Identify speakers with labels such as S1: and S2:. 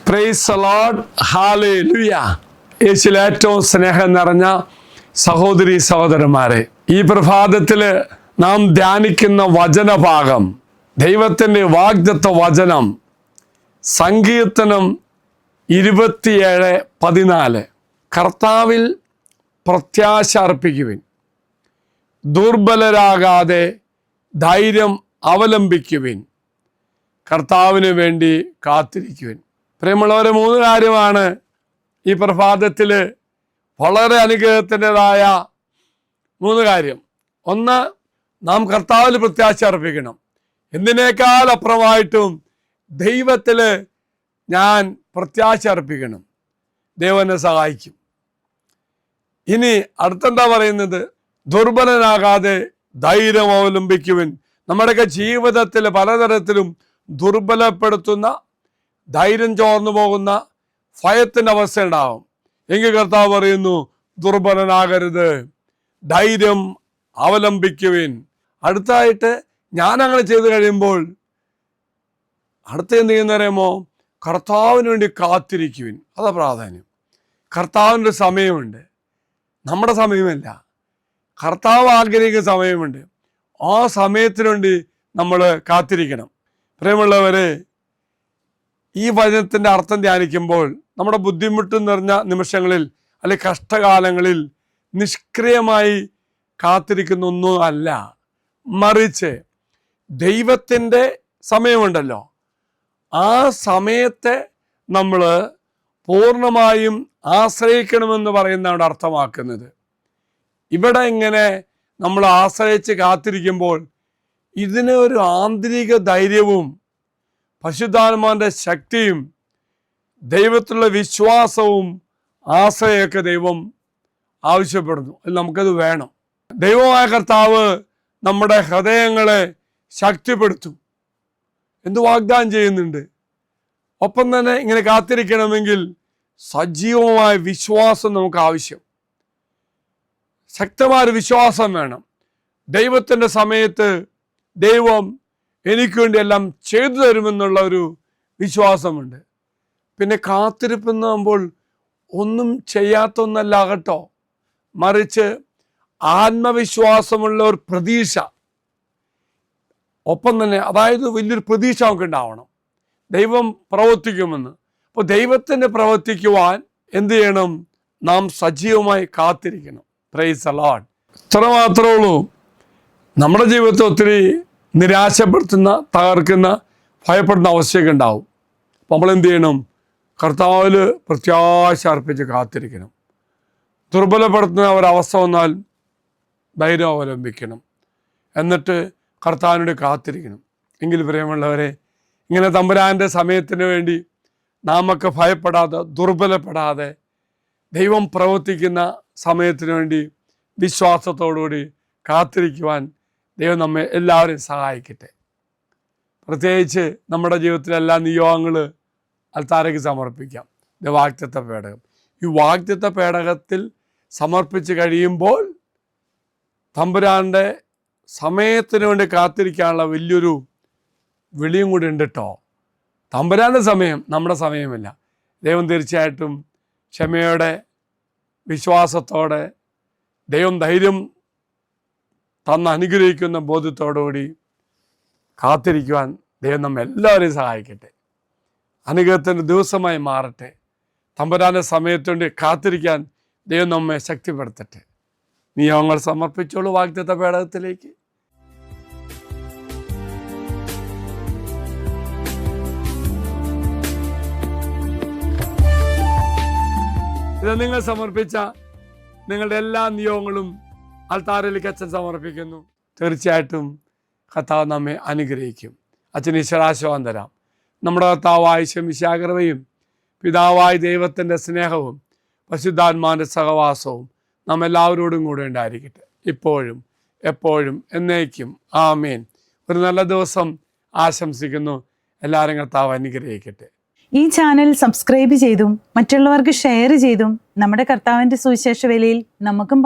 S1: Praise the Lord, hallelujah. യേശുവിൽ ഏറ്റവും സ്നേഹം നിറഞ്ഞ സഹോദരി സഹോദരന്മാരെ, ഈ പ്രഭാതത്തിൽ നാം ധ്യാനിക്കുന്ന വചനഭാഗം ദൈവത്തിൻ്റെ വാഗ്ദത്ത വചനം സങ്കീർത്തനം 27:14. കർത്താവിൽ പ്രത്യാശ അർപ്പിക്കുവിൻ, ദുർബലരാകാതെ ധൈര്യം അവലംബിക്കുവിൻ, കർത്താവിന് വേണ്ടി കാത്തിരിക്കുവിൻ. പ്രിയമുള്ളവരെ, 3 കാര്യമാണ് ഈ പ്രഭാതത്തിൽ വളരെ അനുഗ്രഹത്തിൻ്റെതായ 3 കാര്യം. ഒന്ന്, നാം കർത്താവിൽ പ്രത്യാശ അർപ്പിക്കണം. എന്തിനേക്കാൾ അപ്പുറമായിട്ടും ദൈവത്തിൽ ഞാൻ പ്രത്യാശ അർപ്പിക്കണം. ദൈവം എന്നെ സഹായിക്കും. ഇനി അടുത്തെന്താ പറയുന്നത്? ദുർബലനാകാതെ ധൈര്യം അവലംബിക്കുവിൻ. നമ്മുടെയൊക്കെ ജീവിതത്തിൽ പലതരത്തിലും ദുർബലപ്പെടുത്തുന്ന, ധൈര്യം ചോർന്നു പോകുന്ന ഭയത്തിൻ്റെ അവസ്ഥ ഉണ്ടാവും. എങ്കിൽ കർത്താവ് പറയുന്നു, ദുർബലനാകരുത്, ധൈര്യം അവലംബിക്കുവിൻ. അടുത്തായിട്ട് ഞാൻ അങ്ങനെ ചെയ്തു കഴിയുമ്പോൾ അടുത്ത എന്ത് ചെയ്യുന്നറിയുമോ? കർത്താവിന് വേണ്ടി കാത്തിരിക്കുവിൻ. അതാ പ്രാധാന്യം. കർത്താവിൻ്റെ സമയമുണ്ട്, നമ്മുടെ സമയമല്ല. കർത്താവ് ആഗ്രഹിക്കുന്ന സമയമുണ്ട്. ആ സമയത്തിന് വേണ്ടി നമ്മൾ കാത്തിരിക്കണം. പ്രിയമുള്ളവരെ, ഈ വചനത്തിൻ്റെ അർത്ഥം ധ്യാനിക്കുമ്പോൾ നമ്മുടെ ബുദ്ധിമുട്ട് നിറഞ്ഞ നിമിഷങ്ങളിൽ അല്ലെങ്കിൽ കഷ്ടകാലങ്ങളിൽ നിഷ്ക്രിയമായി കാത്തിരിക്കുന്ന ഒന്നും അല്ല, മറിച്ച് ദൈവത്തിൻ്റെ സമയമുണ്ടല്ലോ, ആ സമയത്തെ നമ്മൾ പൂർണ്ണമായും ആശ്രയിക്കണമെന്ന് പറയുന്നതാണ് അർത്ഥമാക്കുന്നത്. ഇവിടെ ഇങ്ങനെ നമ്മൾ ആശ്രയിച്ച് കാത്തിരിക്കുമ്പോൾ ഇതിന് ഒരു ആന്തരിക ധൈര്യവും പരിശുദ്ധാത്മാവിൻ്റെ ശക്തിയും ദൈവത്തിലുള്ള വിശ്വാസവും ആശ്രയമൊക്കെ ദൈവം ആവശ്യപ്പെടുന്നു. അതിൽ നമുക്കത് വേണം. ദൈവമായ കർത്താവ് നമ്മുടെ ഹൃദയങ്ങളെ ശക്തിപ്പെടുത്തും. എന്ത് വാഗ്ദാനം ചെയ്യുന്നുണ്ട്? ഒപ്പം തന്നെ ഇങ്ങനെ കാത്തിരിക്കണമെങ്കിൽ സജീവമായ വിശ്വാസം നമുക്ക് ആവശ്യം. ശക്തമായ വിശ്വാസം വേണം. ദൈവത്തിൻ്റെ സമയത്ത് ദൈവം എനിക്ക് വേണ്ടി എല്ലാം ചെയ്തു തരുമെന്നുള്ള ഒരു വിശ്വാസമുണ്ട്. പിന്നെ കാത്തിരിപ്പുന്നാകുമ്പോൾ ഒന്നും ചെയ്യാത്തൊന്നല്ല കേട്ടോ, മറിച്ച് ആത്മവിശ്വാസമുള്ള ഒരു പ്രതീക്ഷ ഒപ്പം തന്നെ, അതായത് വലിയൊരു പ്രതീക്ഷ നമുക്ക് ഉണ്ടാവണം, ദൈവം പ്രവർത്തിക്കുമെന്ന്. അപ്പോൾ ദൈവത്തിന് പ്രവർത്തിക്കുവാൻ എന്ത് ചെയ്യണം? നാം സജീവമായി കാത്തിരിക്കണം. Praise the Lord. ഇത്ര മാത്രമേ ഉള്ളൂ. നമ്മുടെ ജീവിതത്തിൽ ഒത്തിരി നിരാശപ്പെടുത്തുന്ന, തകർക്കുന്ന, ഭയപ്പെടുന്ന അവസ്ഥയൊക്കെ ഉണ്ടാവും. അപ്പോൾ നമ്മൾ എന്ത് ചെയ്യണം? കർത്താവിൽ പ്രത്യാശ അർപ്പിച്ച് കാത്തിരിക്കണം. ദുർബലപ്പെടുത്തുന്ന ഒരവസ്ഥ വന്നാൽ ധൈര്യം അവലംബിക്കണം. എന്നിട്ട് കർത്താവിനോട് കാത്തിരിക്കണം. എങ്കിൽ പ്രിയമുള്ളവരെ, ഇങ്ങനെ തമ്പുരാൻ്റെ സമയത്തിന് വേണ്ടി നാമൊക്കെ ഭയപ്പെടാതെ, ദുർബലപ്പെടാതെ, ദൈവം പ്രവർത്തിക്കുന്ന സമയത്തിന് വേണ്ടി വിശ്വാസത്തോടുകൂടി കാത്തിരിക്കുവാൻ ദൈവം നമ്മെ എല്ലാവരെയും സഹായിക്കട്ടെ. പ്രത്യേകിച്ച് നമ്മുടെ ജീവിതത്തിലെ എല്ലാ നിയോഗങ്ങൾ അൽത്താരയ്ക്ക് സമർപ്പിക്കാം. ഇത് വാഗ്ദത്ത പേടകം. ഈ വാഗ്ദത്ത പേടകത്തിൽ സമർപ്പിച്ച് കഴിയുമ്പോൾ തമ്പുരാൻ്റെ സമയത്തിന് വേണ്ടി കാത്തിരിക്കാനുള്ള വലിയൊരു വിളിയും കൂടി ഉണ്ട് കേട്ടോ. തമ്പുരാൻ്റെ സമയം നമ്മുടെ സമയമല്ല. ദൈവം തീർച്ചയായിട്ടും ക്ഷമയോടെ, വിശ്വാസത്തോടെ, ദൈവം ധൈര്യം തന്ന് അനുഗ്രഹിക്കുന്ന ബോധ്യത്തോടുകൂടി കാത്തിരിക്കുവാൻ ദൈവം നമ്മെ എല്ലാവരെയും സഹായിക്കട്ടെ. അനുഗ്രഹത്തിൻ്റെ ദിവസമായി മാറട്ടെ. തമ്പുരാൻ്റെ സമയത്തുവേണ്ടി കാത്തിരിക്കാൻ ദൈവം നമ്മെ ശക്തിപ്പെടുത്തട്ടെ. നിയമങ്ങൾ സമർപ്പിച്ചോളൂ വാഗ്ദത്ത പേടകത്തിലേക്ക്. ഇത് നിങ്ങൾ സമർപ്പിച്ച നിങ്ങളുടെ എല്ലാ നിയോഗങ്ങളും അൽത്താരയിലേക്ക് അച്ഛൻ സമർപ്പിക്കുന്നു. തീർച്ചയായിട്ടും കർത്താവ് നമ്മെ അനുഗ്രഹിക്കും. അച്ഛൻ ഈശ്വരാശീർവാദം തരാം. നമ്മുടെ കർത്താവായ ശമിശാകൃപയും പിതാവായ ദൈവത്തിൻ്റെ സ്നേഹവും പരിശുദ്ധാത്മാവിൻ്റെ സഹവാസവും നാം എല്ലാവരോടും കൂടെ ഉണ്ടായിരിക്കട്ടെ, ഇപ്പോഴും എപ്പോഴും എന്നേക്കും. ആമേൻ. ഒരു നല്ല ദിവസം ആശംസിക്കുന്നു. എല്ലാവരും കർത്താവ് അനുഗ്രഹിക്കട്ടെ.
S2: ഈ ചാനൽ സബ്സ്ക്രൈബ് ചെയ്തും മറ്റുള്ളവർക്ക് ഷെയർ ചെയ്തും നമ്മുടെ കർത്താവിൻ്റെ സുവിശേഷ വേലയിൽ നമുക്കും